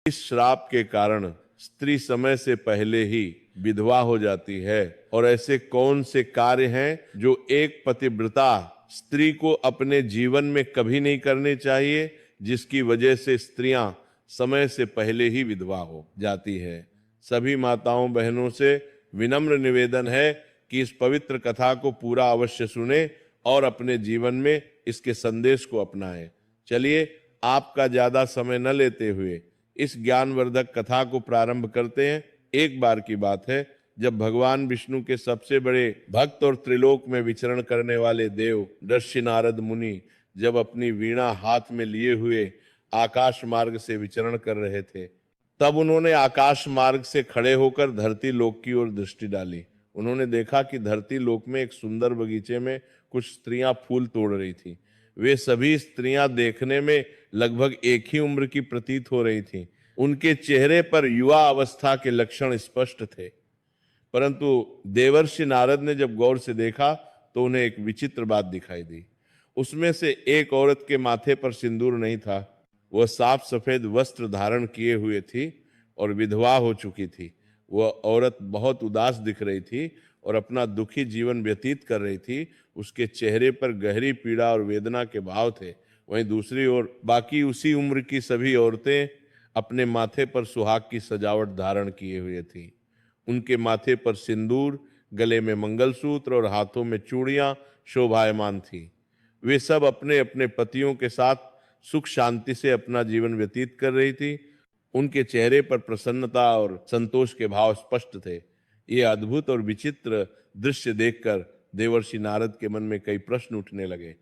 इस श्राप के कारण स्त्री समय से पहले ही विधवा हो जाती है, और ऐसे कौन से कार्य हैं जो एक पतिव्रता स्त्री को अपने जीवन में कभी नहीं करने चाहिए, जिसकी वजह से स्त्रियां समय से पहले ही विधवा हो जाती है। सभी माताओं बहनों से विनम्र निवेदन है कि इस पवित्र कथा को पूरा अवश्य सुने और अपने जीवन में इसके संदेश को अपनाएं। चलिए, आपका ज्यादा समय न लेते हुए इस ज्ञानवर्धक कथा को प्रारंभ करते हैं। एक बार की बात है, जब भगवान विष्णु के सबसे बड़े भक्त और त्रिलोक में विचरण करने वाले देव ऋषि नारद मुनि जब अपनी वीणा हाथ में लिए हुए आकाश मार्ग से विचरण कर रहे थे, तब उन्होंने आकाश मार्ग से खड़े होकर धरती लोक की ओर दृष्टि डाली। उन्होंने देखा कि धरती लोक में एक सुंदर बगीचे में कुछ स्त्रियां फूल तोड़ रही थी। वे सभी स्त्रियां देखने में लगभग एक ही उम्र की प्रतीत हो रही थीं। उनके चेहरे पर युवा अवस्था के लक्षण स्पष्ट थे, परंतु देवर्षि नारद ने जब गौर से देखा तो उन्हें एक विचित्र बात दिखाई दी। उसमें से एक औरत के माथे पर सिंदूर नहीं था। वह साफ सफेद वस्त्र धारण किए हुए थी और विधवा हो चुकी थी। वह औरत बहुत उदास दिख रही थी और अपना दुखी जीवन व्यतीत कर रही थी। उसके चेहरे पर गहरी पीड़ा और वेदना के भाव थे। वहीं दूसरी ओर बाकी उसी उम्र की सभी औरतें अपने माथे पर सुहाग की सजावट धारण किए हुए थीं। उनके माथे पर सिंदूर, गले में मंगलसूत्र और हाथों में चूड़ियां शोभायमान थी। वे सब अपने अपने पतियों के साथ सुख शांति से अपना जीवन व्यतीत कर रही थी। उनके चेहरे पर प्रसन्नता और संतोष के भाव स्पष्ट थे। ये अद्भुत और विचित्र दृश्य देखकर देवर्षि नारद के मन में कई प्रश्न उठने लगे।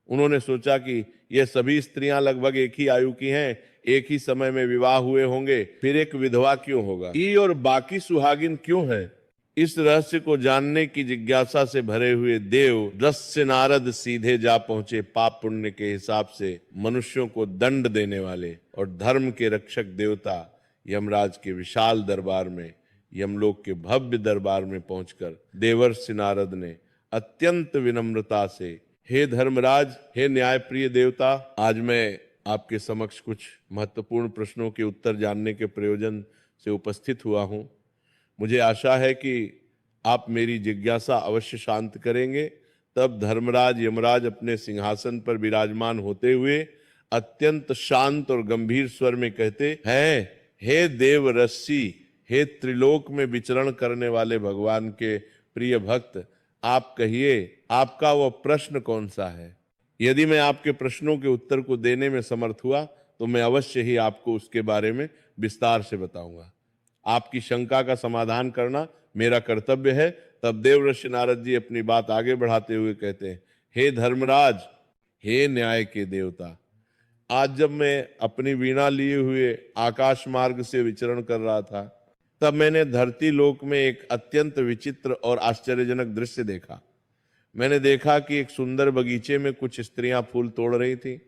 उन्होंने सोचा कि ये सभी स्त्रियां लगभग एक ही आयु की हैं, एक ही समय में विवाह हुए होंगे, फिर एक विधवा क्यों होगा, ई और बाकी सुहागिन क्यों हैं? इस रहस्य को जानने की जिज्ञासा से भरे हुए देव ऋषि नारद सीधे जा पहुंचे पाप पुण्य के हिसाब से मनुष्यों को दंड देने वाले और धर्म के रक्षक देवता यमराज के विशाल दरबार में, यमलोक के भव्य दरबार में पहुंचकर देवर्षि नारद ने अत्यंत विनम्रता से, हे धर्मराज, हे न्यायप्रिय देवता, आज मैं आपके समक्ष कुछ महत्वपूर्ण प्रश्नों के उत्तर जानने के प्रयोजन से उपस्थित हुआ हूं। मुझे आशा है कि आप मेरी जिज्ञासा अवश्य शांत करेंगे। तब धर्मराज यमराज अपने सिंहासन पर विराजमान होते हुए अत्यंत शांत और गंभीर स्वर में कहते हैं, हे देव ऋषि, हे त्रिलोक में विचरण करने वाले भगवान के प्रिय भक्त, आप कहिए, आपका वह प्रश्न कौन सा है? यदि मैं आपके प्रश्नों के उत्तर को देने में समर्थ हुआ तो मैं अवश्य ही आपको उसके बारे में विस्तार से बताऊंगा। आपकी शंका का समाधान करना मेरा कर्तव्य है। तब देव ऋषि नारद जी अपनी बात आगे बढ़ाते हुए कहते हैं, हे धर्मराज, हे न्याय के देवता, आज जब मैं अपनी वीणा लिए हुए आकाश मार्ग से विचरण कर रहा था, तब मैंने धरती लोक में एक अत्यंत विचित्र और आश्चर्यजनक दृश्य देखा। मैंने देखा कि एक सुंदर बगीचे में कुछ स्त्रियां फूल तोड़ रही थी।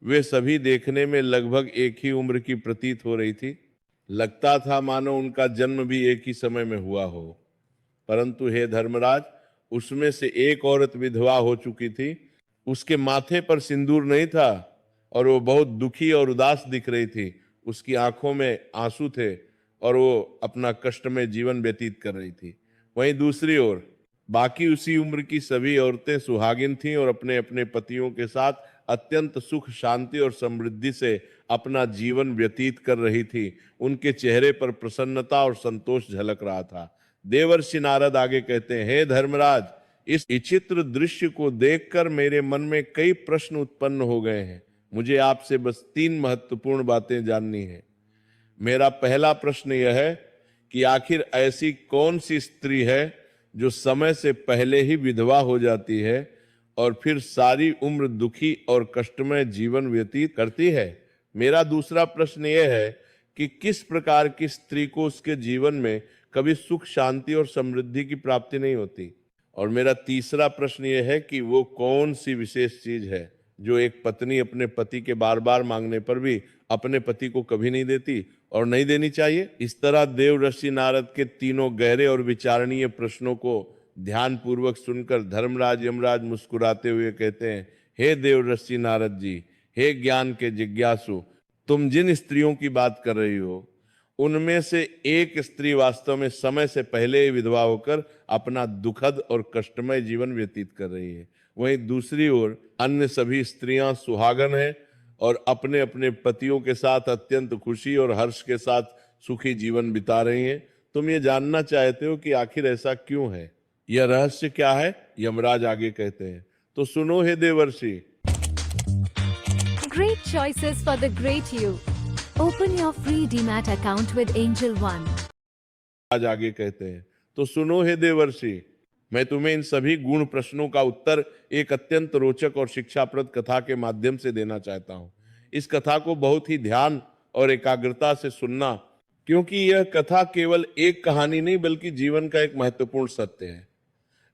वे सभी देखने में लगभग एक ही उम्र की प्रतीत हो रही थी। लगता था मानो उनका जन्म भी एक ही समय में हुआ हो। परंतु हे धर्मराज, उसमें से एक औरत विधवा हो चुकी थी। उसके माथे पर सिंदूर नहीं था और वो बहुत दुखी और उदास दिख रही थी। उसकी आंखों में आंसू थे और वो अपना कष्टमय जीवन व्यतीत कर रही थी। वहीं दूसरी ओर बाकी उसी उम्र की सभी औरतें सुहागिन थीं और अपने अपने पतियों के साथ अत्यंत सुख, शांति और समृद्धि से अपना जीवन व्यतीत कर रही थी। उनके चेहरे पर प्रसन्नता और संतोष झलक रहा था। देवर्षि नारद आगे कहते हैं, हे धर्मराज, इस विचित्र दृश्य को देखकर मेरे मन में कई प्रश्न उत्पन्न हो गए हैं। मुझे आपसे बस 3 महत्वपूर्ण बातें जाननी है। मेरा पहला प्रश्न यह है कि आखिर ऐसी कौन सी स्त्री है जो समय से पहले ही विधवा हो जाती है और फिर सारी उम्र दुखी और कष्टमय जीवन व्यतीत करती है? मेरा दूसरा प्रश्न यह है कि किस प्रकार की स्त्री को उसके जीवन में कभी सुख, शांति और समृद्धि की प्राप्ति नहीं होती? और मेरा तीसरा प्रश्न यह है कि वो कौन सी विशेष चीज है जो एक पत्नी अपने पति के बार बार मांगने पर भी अपने पति को कभी नहीं देती और नहीं देनी चाहिए? इस तरह देव ऋषि नारद के तीनों गहरे और विचारणीय प्रश्नों को ध्यान पूर्वक सुनकर धर्मराज यमराज मुस्कुराते हुए कहते हैं, हे देव ऋषि नारद जी, हे ज्ञान के जिज्ञासु, तुम जिन स्त्रियों की बात कर रही हो उनमें से एक स्त्री वास्तव में समय से पहले ही विधवा होकर अपना दुखद और कष्टमय जीवन व्यतीत कर रही है। वहीं दूसरी ओर अन्य सभी स्त्रियां सुहागन हैं और अपने अपने पतियों के साथ अत्यंत खुशी और हर्ष के साथ सुखी जीवन बिता रही हैं। तुम ये जानना चाहते हो कि आखिर ऐसा क्यों है, यह रहस्य क्या है? यमराज आगे कहते हैं, तो सुनो हे देवर्षि। Great choices for the great you. Open your free DMAT account with Angel One. आज आगे कहते हैं, तो सुनो हे देवर्षि, मैं तुम्हें इन सभी गुण प्रश्नों का उत्तर एक अत्यंत रोचक और शिक्षाप्रद कथा के माध्यम से देना चाहता हूं। इस कथा को बहुत ही ध्यान और एकाग्रता से सुनना, क्योंकि यह कथा केवल एक कहानी नहीं बल्कि जीवन का एक महत्वपूर्ण सत्य है।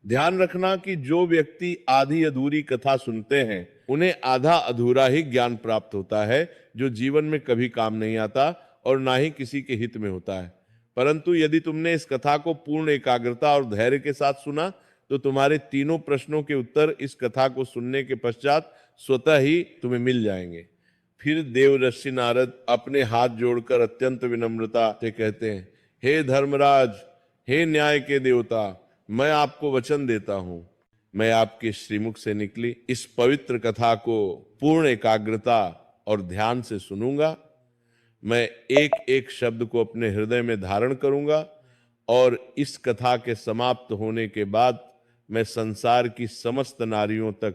ध्यान रखना कि जो व्यक्ति आधी अधूरी कथा सुनते हैं उन्हें आधा अधूरा ही ज्ञान प्राप्त होता है, जो जीवन में कभी काम नहीं आता और ना ही किसी के हित में होता है। परंतु यदि तुमने इस कथा को पूर्ण एकाग्रता और धैर्य के साथ सुना तो तुम्हारे तीनों प्रश्नों के उत्तर इस कथा को सुनने के पश्चात स्वतः ही तुम्हें मिल जाएंगे। फिर देवर्षि नारद अपने हाथ जोड़कर अत्यंत विनम्रता से कहते हैं, हे धर्मराज, हे न्याय के देवता, मैं आपको वचन देता हूं, मैं आपके श्रीमुख से निकली इस पवित्र कथा को पूर्ण एकाग्रता और ध्यान से सुनूंगा। मैं एक एक शब्द को अपने हृदय में धारण करूंगा और इस कथा के समाप्त होने के बाद मैं संसार की समस्त नारियों तक,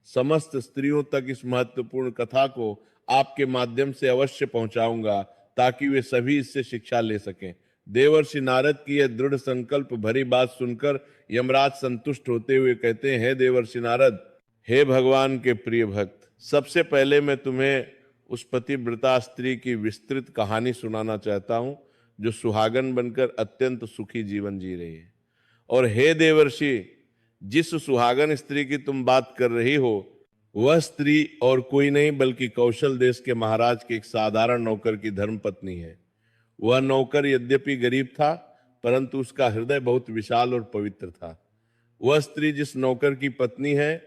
समस्त स्त्रियों तक इस महत्वपूर्ण कथा को आपके माध्यम से अवश्य पहुंचाऊंगा, ताकि वे सभी इससे शिक्षा ले सकें। देवर्षि नारद की यह दृढ़ संकल्प भरी बात सुनकर यमराज संतुष्ट होते हुए कहते हैं, हे देवर्षि नारद, हे भगवान के प्रिय भक्त, सबसे पहले मैं तुम्हें उस पतिव्रता स्त्री की विस्तृत कहानी सुनाना चाहता हूं जो सुहागन बनकर अत्यंत सुखी जीवन जी रही है। और हे देवर्षि, जिस सुहागन स्त्री की तुम बात कर रही हो वह स्त्री और कोई नहीं बल्कि कौशल देश के महाराज के एक साधारण नौकर की धर्मपत्नी है। वह नौकर यद्यपि गरीब था, परंतु उसका हृदय बहुत विशाल और पवित्र था। वह स्त्री जिस नौकर की पत्नी है,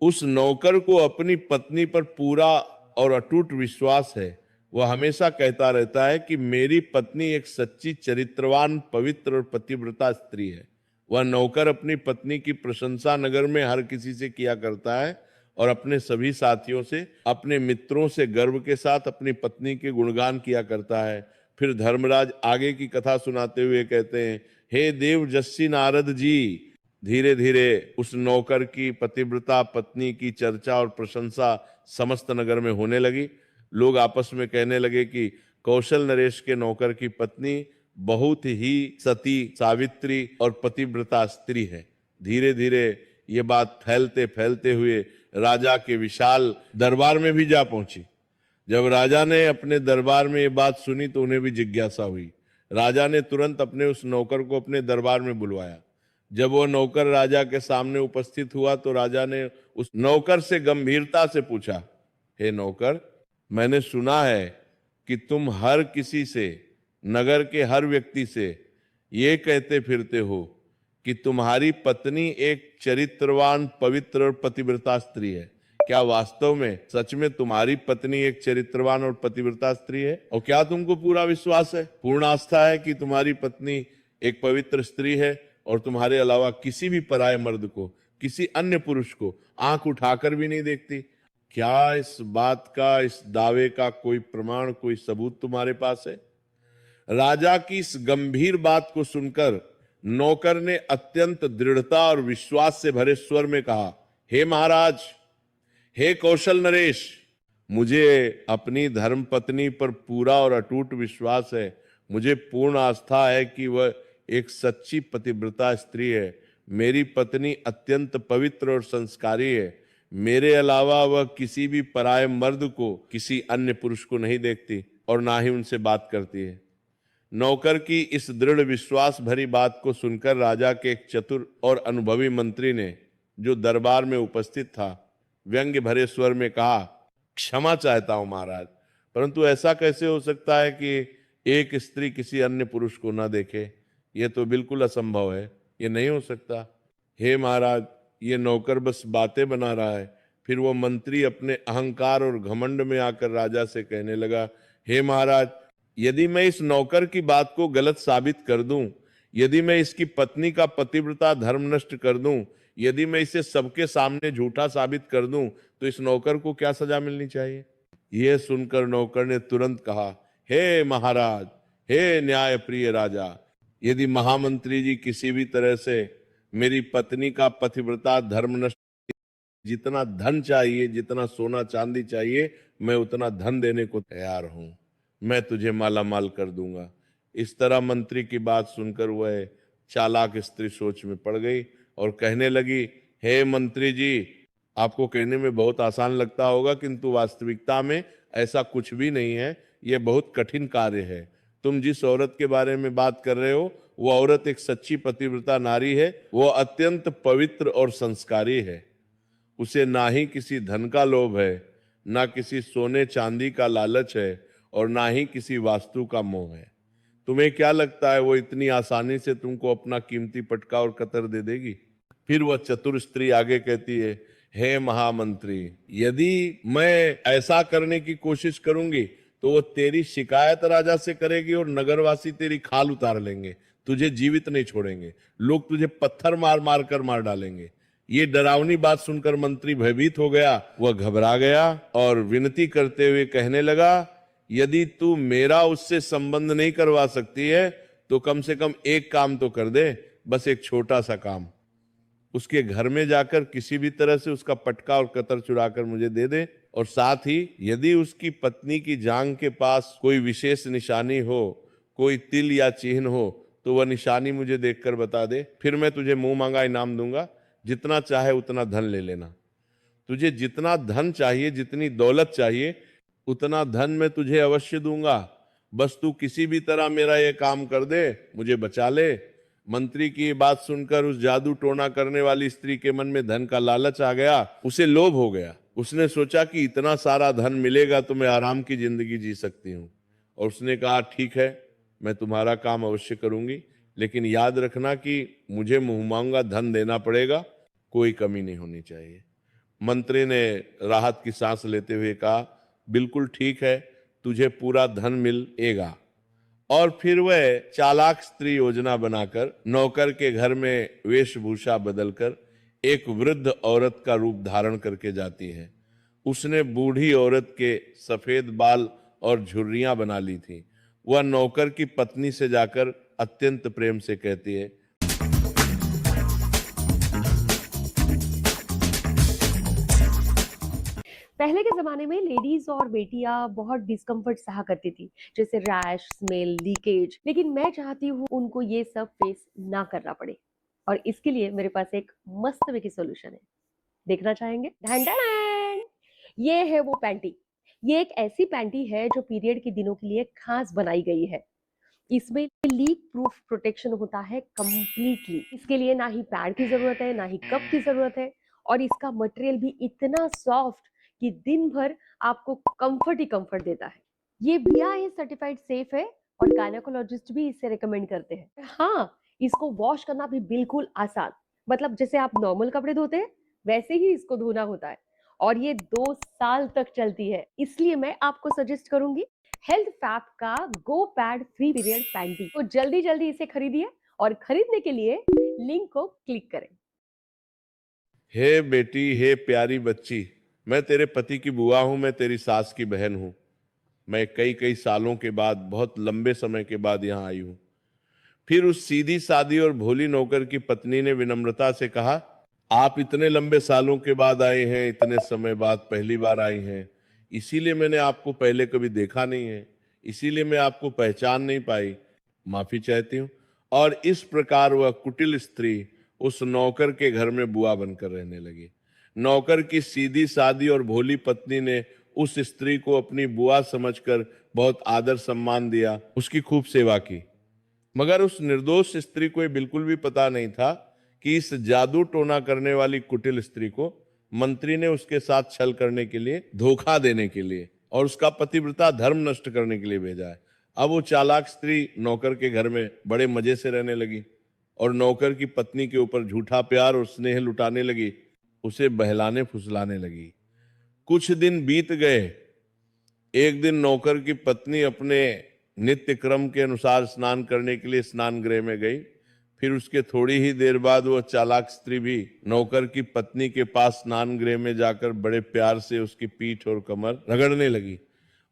उस नौकर को अपनी पत्नी पर पूरा और अटूट विश्वास है। वह हमेशा कहता रहता है कि मेरी पत्नी एक सच्ची चरित्रवान, पवित्र और पतिव्रता स्त्री है। वह नौकर अपनी पत्नी की प्रशंसा नगर में हर किसी से किया करता है और अपने सभी साथियों से, अपने मित्रों से गर्व के साथ अपनी पत्नी के गुणगान किया करता है। फिर धर्मराज आगे की कथा सुनाते हुए कहते हैं, हे देवजस्सी नारद जी, धीरे धीरे उस नौकर की पतिव्रता पत्नी की चर्चा और प्रशंसा समस्त नगर में होने लगी। लोग आपस में कहने लगे कि कौशल नरेश के नौकर की पत्नी बहुत ही सती, सावित्री और पतिव्रता स्त्री है। धीरे धीरे ये बात फैलते फैलते हुए राजा के विशाल दरबार में भी जा पहुंची। जब राजा ने अपने दरबार में ये बात सुनी तो उन्हें भी जिज्ञासा हुई। राजा ने तुरंत अपने उस नौकर को अपने दरबार में बुलवाया। जब वो नौकर राजा के सामने उपस्थित हुआ तो राजा ने उस नौकर से गंभीरता से पूछा, हे नौकर, मैंने सुना है कि तुम हर किसी से, नगर के हर व्यक्ति से ये कहते फिरते हो कि तुम्हारी पत्नी एक चरित्रवान, पवित्र और पतिव्रता स्त्री है। क्या वास्तव में, सच में तुम्हारी पत्नी एक चरित्रवान और पतिव्रता स्त्री है? और क्या तुमको पूरा विश्वास है, पूर्ण आस्था है कि तुम्हारी पत्नी एक पवित्र स्त्री है और तुम्हारे अलावा किसी भी पराये मर्द को, किसी अन्य पुरुष को आंख उठाकर भी नहीं देखती? क्या इस बात का, इस दावे का कोई प्रमाण, कोई सबूत तुम्हारे पास है? राजा की इस गंभीर बात को सुनकर नौकर ने अत्यंत दृढ़ता और विश्वास से भरे स्वर में कहा, हे महाराज, हे कौशल नरेश, मुझे अपनी धर्मपत्नी पर पूरा और अटूट विश्वास है। मुझे पूर्ण आस्था है कि वह एक सच्ची पतिव्रता स्त्री है। मेरी पत्नी अत्यंत पवित्र और संस्कारी है। मेरे अलावा वह किसी भी पराये मर्द को, किसी अन्य पुरुष को नहीं देखती और ना ही उनसे बात करती है। नौकर की इस दृढ़ विश्वास भरी बात को सुनकर राजा के एक चतुर और अनुभवी मंत्री ने, जो दरबार में उपस्थित था, व्यंग्य भरे स्वर में कहा, क्षमा चाहता हूं महाराज, परंतु ऐसा कैसे हो सकता है कि एक स्त्री किसी अन्य पुरुष को न देखे? यह तो बिल्कुल असंभव है, ये नहीं हो सकता। हे महाराज, ये नौकर बस बातें बना रहा है। फिर वो मंत्री अपने अहंकार और घमंड में आकर राजा से कहने लगा, हे महाराज, यदि मैं इस नौकर की बात को गलत साबित कर दूं, यदि मैं इसकी पत्नी का पतिव्रता धर्म नष्ट कर दूं, यदि मैं इसे सबके सामने झूठा साबित कर दूं, तो इस नौकर को क्या सजा मिलनी चाहिए? यह सुनकर नौकर ने तुरंत कहा, हे महाराज, हे न्याय प्रिय राजा, यदि महामंत्री जी किसी भी तरह से मेरी पत्नी का पतिव्रता धर्म नष्ट, जितना धन चाहिए, जितना सोना चांदी चाहिए, मैं उतना धन देने को तैयार हूं, मैं तुझे माला माल कर दूंगा। इस तरह मंत्री की बात सुनकर वह चालाक स्त्री सोच में पड़ गई और कहने लगी, हे मंत्री जी, आपको कहने में बहुत आसान लगता होगा, किंतु वास्तविकता में ऐसा कुछ भी नहीं है। यह बहुत कठिन कार्य है। तुम जिस औरत के बारे में बात कर रहे हो, वो औरत एक सच्ची पतिव्रता नारी है। वो अत्यंत पवित्र और संस्कारी है। उसे ना ही किसी धन का लोभ है, ना किसी सोने चांदी का लालच है, और ना ही किसी वास्तु का मोह है। तुम्हें क्या लगता है वो इतनी आसानी से तुमको अपना कीमती पटका और कतर दे देगी? फिर वह चतुर स्त्री आगे कहती है, हे महामंत्री, यदि मैं ऐसा करने की कोशिश करूंगी तो वो तेरी शिकायत राजा से करेगी और नगरवासी तेरी खाल उतार लेंगे, तुझे जीवित नहीं छोड़ेंगे, लोग तुझे पत्थर मार मार कर मार डालेंगे। ये डरावनी बात सुनकर मंत्री भयभीत हो गया, वह घबरा गया और विनती करते हुए कहने लगा, यदि तू मेरा उससे संबंध नहीं करवा सकती है तो कम से कम एक काम तो कर दे, बस एक छोटा सा काम। उसके घर में जाकर किसी भी तरह से उसका पटका और कतर चुराकर मुझे दे दे, और साथ ही यदि उसकी पत्नी की जांघ के पास कोई विशेष निशानी हो, कोई तिल या चिन्ह हो, तो वह निशानी मुझे देखकर बता दे। फिर मैं तुझे मुंह मांगा इनाम दूंगा, जितना चाहे उतना धन ले लेना। तुझे जितना धन चाहिए, जितनी दौलत चाहिए, उतना धन मैं तुझे अवश्य दूंगा। बस तू किसी भी तरह मेरा ये काम कर दे, मुझे बचा ले। मंत्री की ये बात सुनकर उस जादू टोना करने वाली स्त्री के मन में धन का लालच आ गया। उसे लोभ हो गया। उसने सोचा कि इतना सारा धन मिलेगा तो मैं आराम की जिंदगी जी सकती हूँ, और उसने कहा, ठीक है, मैं तुम्हारा काम अवश्य करूंगी, लेकिन याद रखना कि मुझे मुंह मांगा धन देना पड़ेगा, कोई कमी नहीं होनी चाहिए। मंत्री ने राहत की सांस लेते हुए कहा, बिल्कुल ठीक है, तुझे पूरा धन मिलेगा। और फिर वह चालाक स्त्री योजना बनाकर नौकर के घर में वेशभूषा बदलकर एक वृद्ध औरत का रूप धारण करके जाती है। उसने बूढ़ी औरत के सफेद बाल और झुर्रियां बना ली थी। वह नौकर की पत्नी से जाकर अत्यंत प्रेम से कहती है, पहले के ज़माने में लेडीज़ और बेटियाँ बहुत डिस्कम्फर्ट सहा करती थी, जैसे रैश, स्मेल, लीकेज। लेकिन मैं चाहती हूँ उनको ये सब फेस ना करना पड़े, और इसके लिए मेरे पास एक मस्त विकी सॉल्यूशन है। देखना चाहेंगे? ढन ढन! ये है वो पैंटी। ये एक ऐसी पैंटी है जो पीरियड के दिनों के लिए खास बनाई गई है। इसमें लीक प्रूफ प्रोटेक्शन होता है कंप्लीटली। इसके लिए ना ही पैड की जरूरत है, ना ही कप की जरूरत है, और इसका मटेरियल भी इतना सॉफ्ट कि दिन भर आपको कंफर्ट ही कंफर्ट देता है। ये BIS सर्टिफाइड सेफ है, और गायनेकोलॉजिस्ट भी इसे रिकमेंड करते हैं। हाँ, इसको वॉश करना भी बिल्कुल आसान, मतलब जैसे आप नॉर्मल कपड़े धोते हैं वैसे ही इसको धोना होता है, और ये 2 साल तक चलती है। इसलिए मैं आपको सजेस्ट करूंगी हेल्थ फैब का गो पैड फ्री पीरियड पैंटी। तो जल्दी जल्दी इसे खरीदिए, और खरीदने के लिए लिंक को क्लिक करें। हे बेटी, हे प्यारी बच्ची, मैं तेरे पति की बुआ हूं, मैं तेरी सास की बहन हूं। मैं कई कई सालों के बाद, बहुत लंबे समय के बाद यहां आई हूं। फिर उस सीधी सादी और भोली नौकर की पत्नी ने विनम्रता से कहा, आप इतने लंबे सालों के बाद आए हैं, इतने समय बाद पहली बार आई हैं, इसीलिए मैंने आपको पहले कभी देखा नहीं है, इसीलिए मैं आपको पहचान नहीं पाई, माफी चाहती हूँ। और इस प्रकार वह कुटिल स्त्री उस नौकर के घर में बुआ बनकर रहने लगी। नौकर की सीधी सादी और भोली पत्नी ने उस स्त्री को अपनी बुआ समझकर बहुत आदर सम्मान दिया, उसकी खूब सेवा की। मगर उस निर्दोष स्त्री को ये बिल्कुल भी पता नहीं था कि इस जादू टोना करने वाली कुटिल स्त्री को मंत्री ने उसके साथ छल करने के लिए, धोखा देने के लिए और उसका पतिव्रता धर्म नष्ट करने के लिए भेजा है। अब वो चालाक स्त्री नौकर के घर में बड़े मजे से रहने लगी और नौकर की पत्नी के ऊपर झूठा प्यार और स्नेह लुटाने लगी, उसे बहलाने फुसलाने लगी। कुछ दिन बीत गए एक दिन नौकर की पत्नी अपने नित्य क्रम के अनुसार स्नान करने के लिए स्नान गृह में गई। फिर उसके थोड़ी ही देर बाद वह चालाक स्त्री भी नौकर की पत्नी के पास स्नान गृह में जाकर बड़े प्यार से उसकी पीठ और कमर रगड़ने लगी।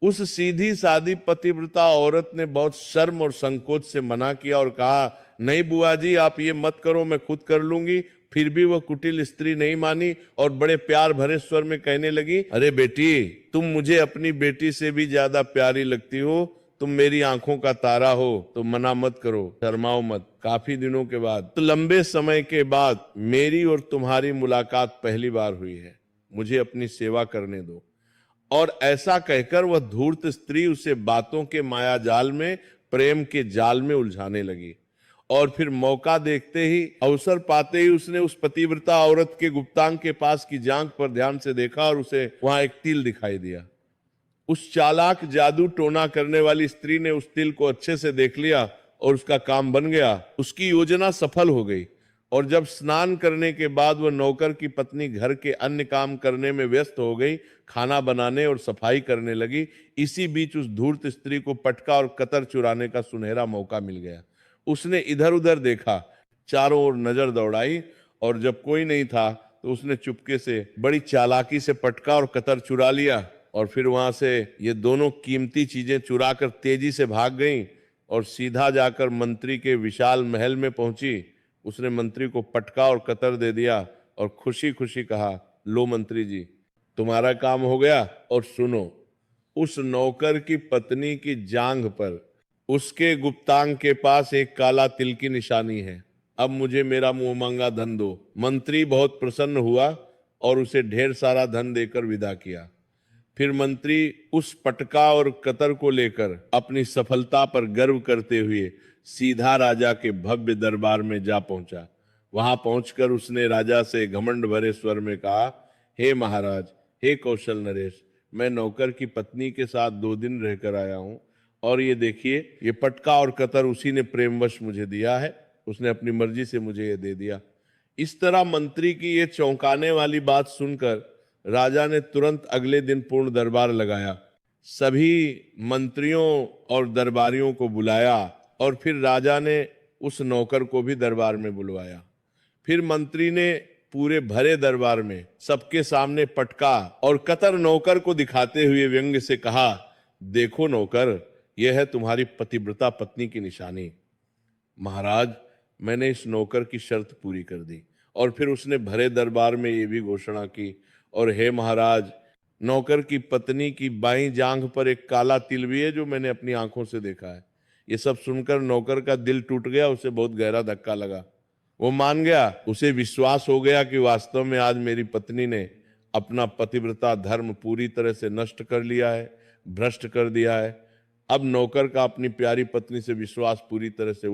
उस सीधी सादी पतिव्रता औरत ने बहुत शर्म और संकोच से मना किया और कहा, नहीं बुआ जी, आप ये मत करो, मैं खुद कर लूंगी। फिर भी वह कुटिल स्त्री नहीं मानी और बड़े प्यार भरे स्वर में कहने लगी, अरे बेटी, तुम मुझे अपनी बेटी से भी ज्यादा प्यारी लगती हो, तुम मेरी आंखों का तारा हो, तो मना मत करो, शर्माओ मत। काफी दिनों के बाद, तो लंबे समय के बाद मेरी और तुम्हारी मुलाकात पहली बार हुई है, मुझे अपनी सेवा करने दो। और ऐसा कहकर वह धूर्त स्त्री उसे बातों के माया जाल में, प्रेम के जाल में उलझाने लगी। और फिर मौका देखते ही, अवसर पाते ही उसने उस पतिव्रता औरत के गुप्तांग के पास की जांघ पर ध्यान से देखा और उसे वहां एक तिल दिखाई दिया। उस चालाक जादू टोना करने वाली स्त्री ने उस तिल को अच्छे से देख लिया और उसका काम बन गया। उसकी योजना सफल हो गई। और जब स्नान करने के बाद वह नौकर की पत्नी घर के अन्य काम करने में व्यस्त हो गई, खाना बनाने और सफाई करने लगी, इसी बीच उस धूर्त स्त्री को पटका और कतर चुराने का सुनहरा मौका मिल गया। उसने इधर उधर देखा, चारों ओर नजर दौड़ाई, और जब कोई नहीं था तो उसने चुपके से बड़ी चालाकी से पटका और कतर चुरा लिया। और फिर वहां से ये दोनों कीमती चीजें चुरा कर तेजी से भाग गईं और सीधा जाकर मंत्री के विशाल महल में पहुंची। उसने मंत्री को पटका और कतर दे दिया और खुशी खुशी कहा, लो मंत्री जी, तुम्हारा काम हो गया। और सुनो, उस नौकर की पत्नी की जांघ पर, उसके गुप्तांग के पास एक काला तिल की निशानी है। अब मुझे मेरा मुंह मांगा धन दो। मंत्री बहुत प्रसन्न हुआ और उसे ढेर सारा धन देकर विदा किया। फिर मंत्री उस पटका और कतर को लेकर अपनी सफलता पर गर्व करते हुए सीधा राजा के भव्य दरबार में जा पहुंचा। वहां पहुंचकर उसने राजा से घमंड भरे स्वर में कहा, हे महाराज, हे कौशल नरेश, मैं नौकर की पत्नी के साथ 2 दिन रहकर आया हूं, और ये देखिए, ये पटका और कतर उसी ने प्रेमवश मुझे दिया है, उसने अपनी मर्जी से मुझे ये दे दिया। इस तरह मंत्री की ये चौंकाने वाली बात सुनकर राजा ने तुरंत अगले दिन पूर्ण दरबार लगाया, सभी मंत्रियों और दरबारियों को बुलाया, और फिर राजा ने उस नौकर को भी दरबार में बुलवाया। फिर मंत्री ने पूरे भरे दरबार में सबके सामने पटका और कतर नौकर को दिखाते हुए व्यंग्य से कहा, देखो नौकर, यह है तुम्हारी पतिव्रता पत्नी की निशानी। महाराज, मैंने इस नौकर की शर्त पूरी कर दी। और फिर उसने भरे दरबार में ये भी घोषणा की, और हे महाराज, नौकर की पत्नी की बाईं जांघ पर एक काला तिल भी है जो मैंने अपनी आंखों से देखा है। ये सब सुनकर नौकर का दिल टूट गया, उसे बहुत गहरा धक्का लगा। वो मान गया, उसे विश्वास हो गया कि वास्तव में आज मेरी पत्नी ने अपना पतिव्रता धर्म पूरी तरह से नष्ट कर लिया है, भ्रष्ट कर दिया है। अब नौकर का अपनी प्यारी पत्नी से विश्वास पूरी तरह से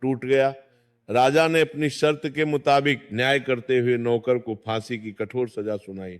टूट गया। राजा ने अपनी शर्त के मुताबिक न्याय करते हुए नौकर को फांसी की कठोर सजा सुनाई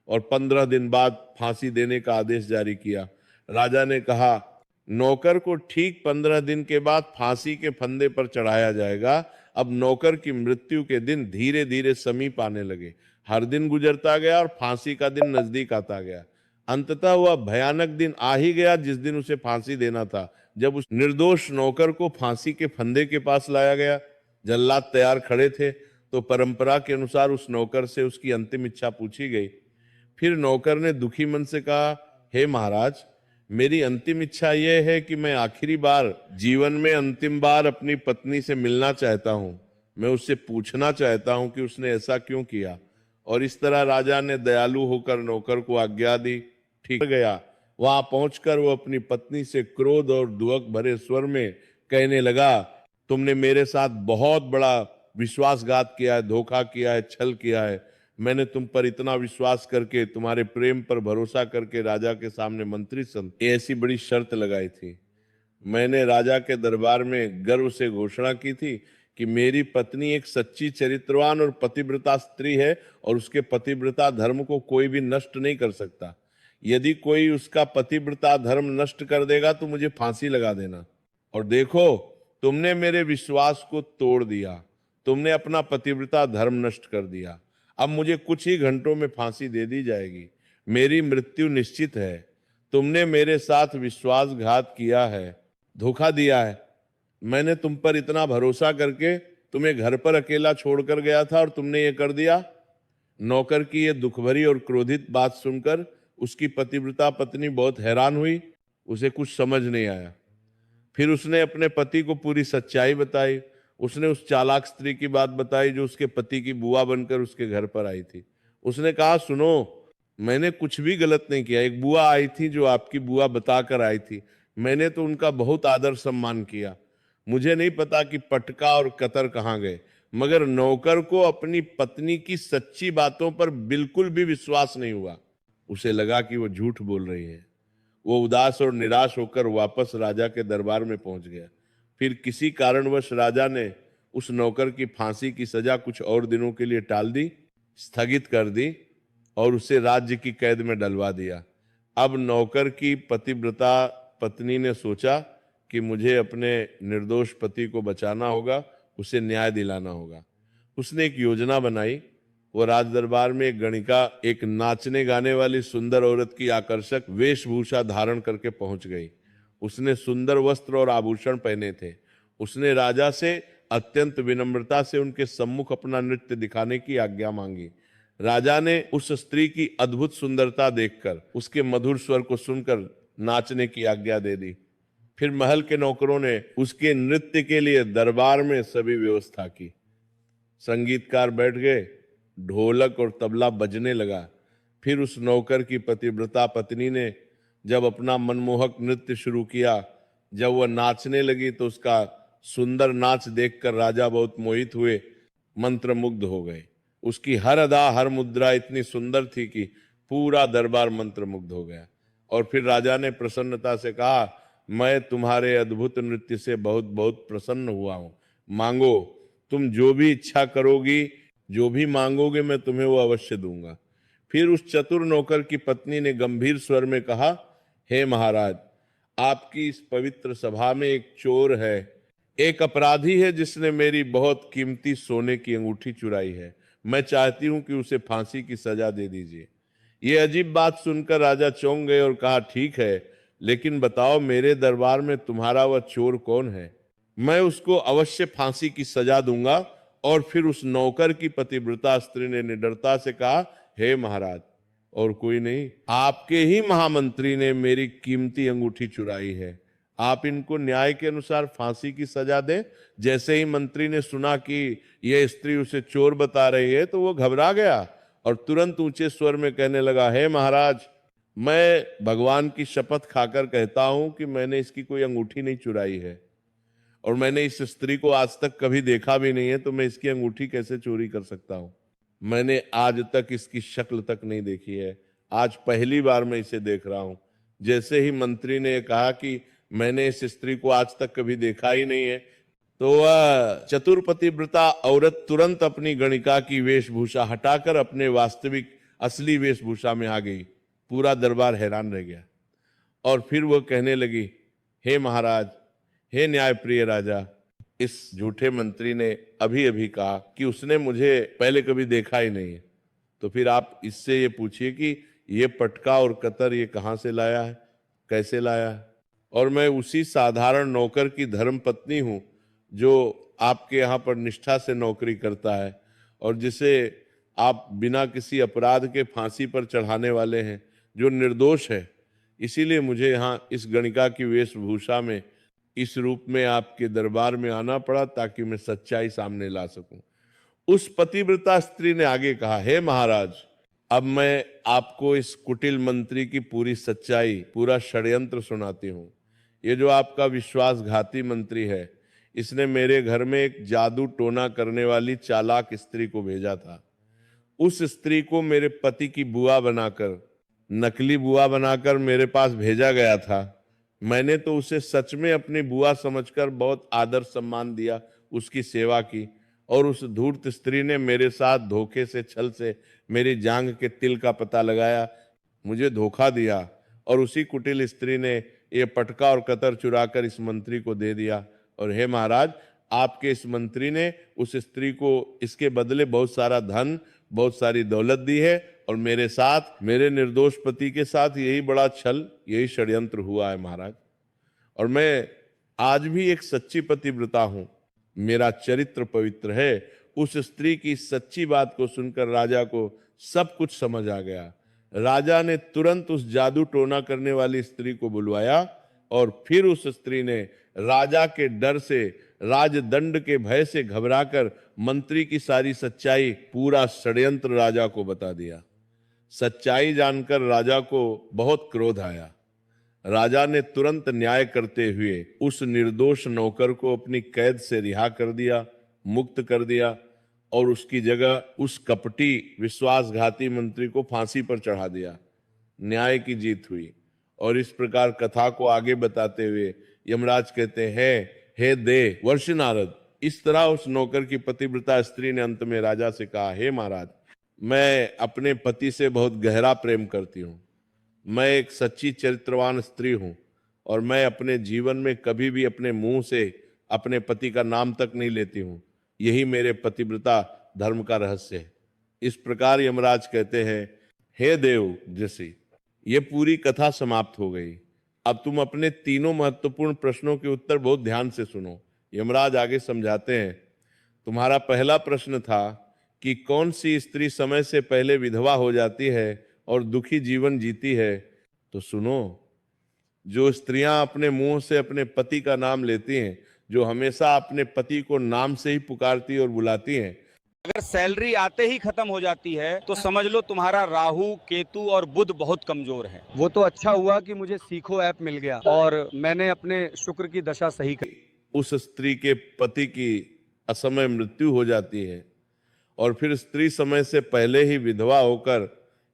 और 15 दिन बाद फांसी देने का आदेश जारी किया। राजा ने कहा, नौकर को ठीक 15 दिन के बाद फांसी के फंदे पर चढ़ाया जाएगा। अब नौकर की मृत्यु के दिन धीरे धीरे समीप आने लगे। हर दिन गुजरता गया और फांसी का दिन नजदीक आता गया। अंततः वह भयानक दिन आ ही गया जिस दिन उसे फांसी देना था। जब उस निर्दोष नौकर को फांसी के फंदे के पास लाया गया, जल्लाद तैयार खड़े थे, तो परंपरा के अनुसार उस नौकर से उसकी अंतिम इच्छा पूछी गई। फिर नौकर ने दुखी मन से कहा, हे महाराज, मेरी अंतिम इच्छा यह है कि मैं आखिरी बार, जीवन में अंतिम बार अपनी पत्नी से मिलना चाहता हूं। मैं उससे पूछना चाहता हूं कि उसने ऐसा क्यों किया। और इस तरह राजा ने दयालु होकर नौकर को आज्ञा दी। ठीक गया। वहां पहुंचकर वो अपनी पत्नी से क्रोध और दुअक भरे स्वर में कहने लगा, तुमने मेरे साथ बहुत बड़ा विश्वासघात किया है, धोखा किया है, छल किया है। मैंने तुम पर इतना विश्वास करके, तुम्हारे प्रेम पर भरोसा करके राजा के सामने मंत्री संग ऐसी बड़ी शर्त लगाई थी। मैंने राजा के दरबार में गर्व से घोषणा की थी कि मेरी पत्नी एक सच्ची चरित्रवान और पतिव्रता स्त्री है और उसके पतिव्रता धर्म को कोई भी नष्ट नहीं कर सकता। यदि कोई उसका पतिव्रता धर्म नष्ट कर देगा तो मुझे फांसी लगा देना। और देखो, तुमने मेरे विश्वास को तोड़ दिया, तुमने अपना पतिव्रता धर्म नष्ट कर दिया। अब मुझे कुछ ही घंटों में फांसी दे दी जाएगी, मेरी मृत्यु निश्चित है। तुमने मेरे साथ विश्वासघात किया है, धोखा दिया है। मैंने तुम पर इतना भरोसा करके तुम्हें घर पर अकेला छोड़कर गया था और तुमने ये कर दिया। नौकर की ये दुख भरी और क्रोधित बात सुनकर उसकी पतिव्रता पत्नी बहुत हैरान हुई, उसे कुछ समझ नहीं आया। फिर उसने अपने पति को पूरी सच्चाई बताई। उसने उस चालाक स्त्री की बात बताई जो उसके पति की बुआ बनकर उसके घर पर आई थी। उसने कहा, सुनो, मैंने कुछ भी गलत नहीं किया। एक बुआ आई थी जो आपकी बुआ बताकर आई थी, मैंने तो उनका बहुत आदर सम्मान किया। मुझे नहीं पता कि पटका और कतर कहाँ गए, मगर नौकर को अपनी पत्नी की सच्ची बातों पर बिल्कुल भी विश्वास नहीं हुआ। उसे लगा कि वो झूठ बोल रही है। वो उदास और निराश होकर वापस राजा के दरबार में पहुंच गया। फिर किसी कारणवश राजा ने उस नौकर की फांसी की सजा कुछ और दिनों के लिए टाल दी, स्थगित कर दी और उसे राज्य की कैद में डलवा दिया। अब नौकर की पतिव्रता पत्नी ने सोचा कि मुझे अपने निर्दोष पति को बचाना होगा, उसे न्याय दिलाना होगा। उसने एक योजना बनाई। वो राज दरबार में एक गणिका, एक नाचने गाने वाली सुंदर औरत की आकर्षक वेशभूषा धारण करके पहुंच गई। उसने सुंदर वस्त्र और आभूषण पहने थे। उसने राजा से अत्यंत विनम्रता से उनके सम्मुख अपना नृत्य दिखाने की आज्ञा मांगी। राजा ने उस स्त्री की अद्भुत सुंदरता देखकर, उसके मधुर स्वर को सुनकर नाचने की आज्ञा दे दी। फिर महल के नौकरों ने उसके नृत्य के लिए दरबार में सभी व्यवस्था की। संगीतकार बैठ गए, ढोलक और तबला बजने लगा। फिर उस नौकर की पतिव्रता पत्नी ने जब अपना मनमोहक नृत्य शुरू किया, जब वह नाचने लगी तो उसका सुंदर नाच देखकर राजा बहुत मोहित हुए, मंत्रमुग्ध हो गए। उसकी हर अदा, हर मुद्रा इतनी सुंदर थी कि पूरा दरबार मंत्रमुग्ध हो गया। और फिर राजा ने प्रसन्नता से कहा, मैं तुम्हारे अद्भुत नृत्य से बहुत बहुत प्रसन्न हुआ हूं। मांगो, तुम जो भी इच्छा करोगी, जो भी मांगोगे, मैं तुम्हें वो अवश्य दूंगा। फिर उस चतुर नौकर की पत्नी ने गंभीर स्वर में कहा, हे महाराज, आपकी इस पवित्र सभा में एक चोर है, एक अपराधी है जिसने मेरी बहुत कीमती सोने की अंगूठी चुराई है। मैं चाहती हूं कि उसे फांसी की सजा दे दीजिए। ये अजीब बात सुनकर राजा चौंक गए और कहा, ठीक है, लेकिन बताओ मेरे दरबार में तुम्हारा वह चोर कौन है? मैं उसको अवश्य फांसी की सजा दूंगा। और फिर उस नौकर की पतिव्रता स्त्री ने निडरता से कहा, हे महाराज, और कोई नहीं, आपके ही महामंत्री ने मेरी कीमती अंगूठी चुराई है। आप इनको न्याय के अनुसार फांसी की सजा दें। जैसे ही मंत्री ने सुना कि यह स्त्री उसे चोर बता रही है तो वो घबरा गया और तुरंत ऊंचे स्वर में कहने लगा, हे महाराज, मैं भगवान की शपथ खाकर कहता हूं कि मैंने इसकी कोई अंगूठी नहीं चुराई है और मैंने इस स्त्री को आज तक कभी देखा भी नहीं है, तो मैं इसकी अंगूठी कैसे चोरी कर सकता हूं? मैंने आज तक इसकी शक्ल तक नहीं देखी है, आज पहली बार मैं इसे देख रहा हूं। जैसे ही मंत्री ने कहा कि मैंने इस स्त्री को आज तक कभी देखा ही नहीं है, तो वह चतुर पतिव्रता औरत तुरंत अपनी गणिका की वेशभूषा हटाकर अपने वास्तविक असली वेशभूषा में आ गई। पूरा दरबार हैरान रह गया और फिर वह कहने लगी, हे महाराज, हे न्यायप्रिय राजा, इस झूठे मंत्री ने अभी अभी कहा कि उसने मुझे पहले कभी देखा ही नहीं है। तो फिर आप इससे ये पूछिए कि ये पटका और कतर ये कहाँ से लाया है, कैसे लाया है? और मैं उसी साधारण नौकर की धर्म पत्नी हूँ जो आपके यहाँ पर निष्ठा से नौकरी करता है और जिसे आप बिना किसी अपराध के फांसी पर चढ़ाने वाले हैं, जो निर्दोष है। इसीलिए मुझे यहाँ इस गणिका की वेशभूषा में, इस रूप में आपके दरबार में आना पड़ा ताकि मैं सच्चाई सामने ला सकूं। उस पतिव्रता स्त्री ने आगे कहा, हे महाराज, अब मैं आपको इस कुटिल मंत्री की पूरी सच्चाई, पूरा षड्यंत्र सुनाती हूं। ये जो आपका विश्वासघाती मंत्री है, इसने मेरे घर में एक जादू टोना करने वाली चालाक स्त्री को भेजा था। उस स्त्री को मेरे पति की बुआ बनाकर, नकली बुआ बनाकर मेरे पास भेजा गया था। मैंने तो उसे सच में अपनी बुआ समझकर बहुत आदर सम्मान दिया, उसकी सेवा की, और उस धूर्त स्त्री ने मेरे साथ धोखे से, छल से मेरी जांघ के तिल का पता लगाया, मुझे धोखा दिया और उसी कुटिल स्त्री ने ये पटका और कतर चुराकर इस मंत्री को दे दिया। और हे महाराज, आपके इस मंत्री ने उस स्त्री को इसके बदले बहुत सारा धन, बहुत सारी दौलत दी है और मेरे साथ, मेरे निर्दोष पति के साथ यही बड़ा छल, यही षड्यंत्र हुआ है महाराज। और मैं आज भी एक सच्ची पतिव्रता हूं, मेरा चरित्र पवित्र है। उस स्त्री की सच्ची बात को सुनकर राजा को सब कुछ समझ आ गया। राजा ने तुरंत उस जादू टोना करने वाली स्त्री को बुलवाया और फिर उस स्त्री ने राजा के डर से, राजदंड के भय से घबराकर मंत्री की सारी सच्चाई, पूरा षड्यंत्र राजा को बता दिया। सच्चाई जानकर राजा को बहुत क्रोध आया। राजा ने तुरंत न्याय करते हुए उस निर्दोष नौकर को अपनी कैद से रिहा कर दिया, मुक्त कर दिया और उसकी जगह उस कपटी विश्वासघाती मंत्री को फांसी पर चढ़ा दिया। न्याय की जीत हुई। और इस प्रकार कथा को आगे बताते हुए यमराज कहते हैं, हे दे वर्ष नारद। इस तरह उस नौकर की पतिव्रता स्त्री ने अंत में राजा से कहा, हे महाराज, मैं अपने पति से बहुत गहरा प्रेम करती हूँ। मैं एक सच्ची चरित्रवान स्त्री हूँ और मैं अपने जीवन में कभी भी अपने मुंह से अपने पति का नाम तक नहीं लेती हूँ। यही मेरे पतिव्रता धर्म का रहस्य है। इस प्रकार यमराज कहते हैं, हे देव ऋषि, ये पूरी कथा समाप्त हो गई। अब तुम अपने तीनों महत्वपूर्ण प्रश्नों के उत्तर बहुत ध्यान से सुनो। यमराज आगे समझाते हैं, तुम्हारा पहला प्रश्न था कि कौन सी स्त्री समय से पहले विधवा हो जाती है और दुखी जीवन जीती है। तो सुनो, जो स्त्रियां अपने मुंह से अपने पति का नाम लेती हैं, जो हमेशा अपने पति को नाम से ही पुकारती और बुलाती हैं, अगर सैलरी आते ही खत्म हो जाती है तो समझ लो तुम्हारा राहु, केतु और बुध बहुत कमजोर है। वो तो अच्छा हुआ कि मुझे सीखो ऐप मिल गया और मैंने अपने शुक्र की दशा सही कर। उस स्त्री के पति की असमय मृत्यु हो जाती है और फिर स्त्री समय से पहले ही विधवा होकर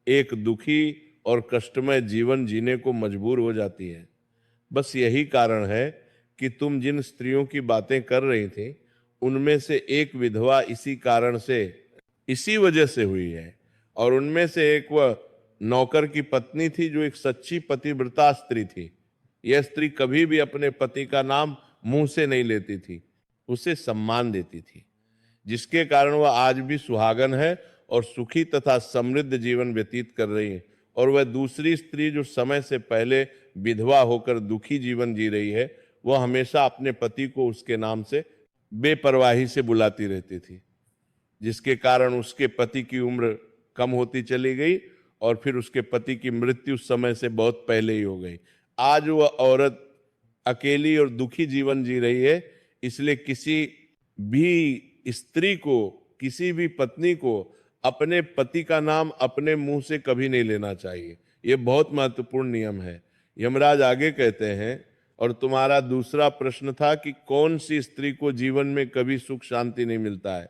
एक दुखी और कष्टमय जीवन जीने को मजबूर हो जाती है। बस यही कारण है कि तुम जिन स्त्रियों की बातें कर रही थी, उनमें से एक विधवा इसी कारण से, इसी वजह से हुई है। और उनमें से एक वह नौकर की पत्नी थी जो एक सच्ची पतिव्रता स्त्री थी। यह स्त्री कभी भी अपने पति का नाम मुंह से नहीं लेती थी, उसे सम्मान देती थी, जिसके कारण वह आज भी सुहागन है और सुखी तथा समृद्ध जीवन व्यतीत कर रही है। और वह दूसरी स्त्री जो समय से पहले विधवा होकर दुखी जीवन जी रही है, वह हमेशा अपने पति को उसके नाम से बेपरवाही से बुलाती रहती थी, जिसके कारण उसके पति की उम्र कम होती चली गई और फिर उसके पति की मृत्यु समय से बहुत पहले ही हो गई। आज वह औरत अकेली और दुखी जीवन जी रही है। इसलिए किसी भी स्त्री को, किसी भी पत्नी को अपने पति का नाम अपने मुंह से कभी नहीं लेना चाहिए। यह बहुत महत्वपूर्ण नियम है। यमराज आगे कहते हैं, और तुम्हारा दूसरा प्रश्न था कि कौन सी स्त्री को जीवन में कभी सुख शांति नहीं मिलता है।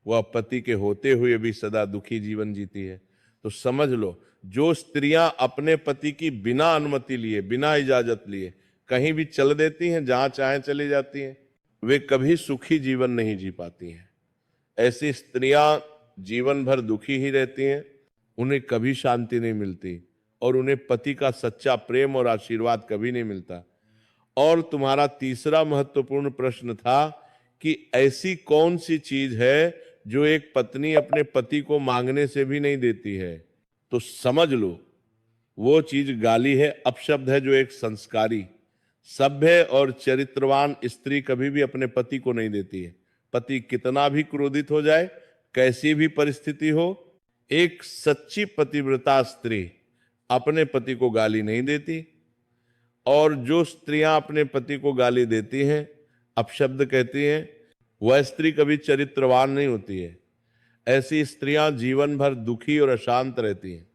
वह पति के होते हुए भी सदा दुखी जीवन जीती है। तो समझ लो, जो स्त्रियां अपने पति की बिना अनुमति लिए, बिना इजाजत लिए कहीं भी चल देती हैं, जहां चाहे चली जाती हैं, वे कभी सुखी जीवन नहीं जी पाती हैं। ऐसी स्त्रियां जीवन भर दुखी ही रहती हैं, उन्हें कभी शांति नहीं मिलती और उन्हें पति का सच्चा प्रेम और आशीर्वाद कभी नहीं मिलता। और तुम्हारा तीसरा महत्वपूर्ण प्रश्न था कि ऐसी कौन सी चीज है जो एक पत्नी अपने पति को मांगने से भी नहीं देती है। तो समझ लो, वो चीज गाली है, अपशब्द है, जो एक संस्कारी, सभ्य और चरित्रवान स्त्री कभी भी अपने पति को नहीं देती है। पति कितना भी क्रोधित हो जाए, कैसी भी परिस्थिति हो, एक सच्ची पतिव्रता स्त्री अपने पति को गाली नहीं देती। और जो स्त्रियां अपने पति को गाली देती हैं, अपशब्द कहती हैं, वह स्त्री कभी चरित्रवान नहीं होती है। ऐसी स्त्रियां जीवन भर दुखी और अशांत रहती हैं।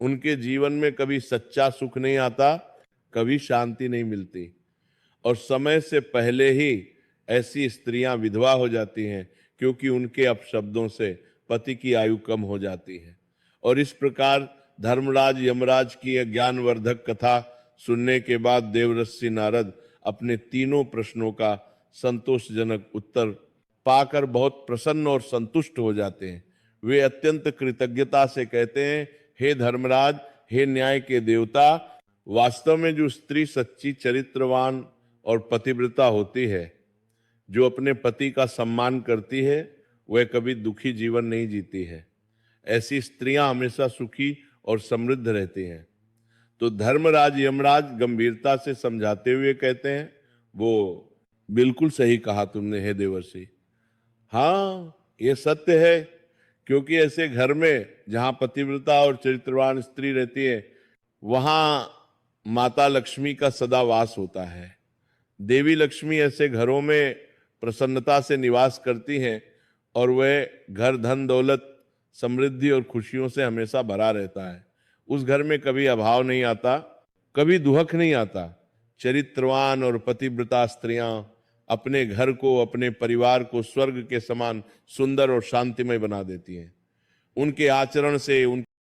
उनके जीवन में कभी सच्चा सुख नहीं आता, कभी शांति नहीं मिलती और समय से पहले ही ऐसी स्त्रियां विधवा हो जाती हैं, क्योंकि उनके अपशब्दों से पति की आयु कम हो जाती है। और इस प्रकार धर्मराज यमराज की ज्ञानवर्धक कथा सुनने के बाद देवर्षि नारद अपने तीनों प्रश्नों का संतोषजनक उत्तर पाकर बहुत प्रसन्न और संतुष्ट हो जाते हैं। वे अत्यंत कृतज्ञता से कहते हैं, हे धर्मराज, हे न्याय के देवता, वास्तव में जो स्त्री सच्ची चरित्रवान और पतिव्रता होती है, जो अपने पति का सम्मान करती है, वह कभी दुखी जीवन नहीं जीती है। ऐसी स्त्रियां हमेशा सुखी और समृद्ध रहती हैं। तो धर्मराज यमराज गंभीरता से समझाते हुए कहते हैं, वो बिल्कुल सही कहा तुमने हे देवर्षि। हाँ, ये सत्य है, क्योंकि ऐसे घर में जहां पतिव्रता और चरित्रवान स्त्री रहती है, वहां माता लक्ष्मी का सदा वास होता है। देवी लक्ष्मी ऐसे घरों में प्रसन्नता से निवास करती हैं और वह घर धन दौलत समृद्धि और खुशियों से हमेशा भरा रहता है। उस घर में कभी अभाव नहीं आता, कभी दुहक नहीं आता। चरित्रवान और पतिव्रता स्त्रियां अपने घर को, अपने परिवार को स्वर्ग के समान सुंदर और शांतिमय बना देती हैं। उनके आचरण से, उनके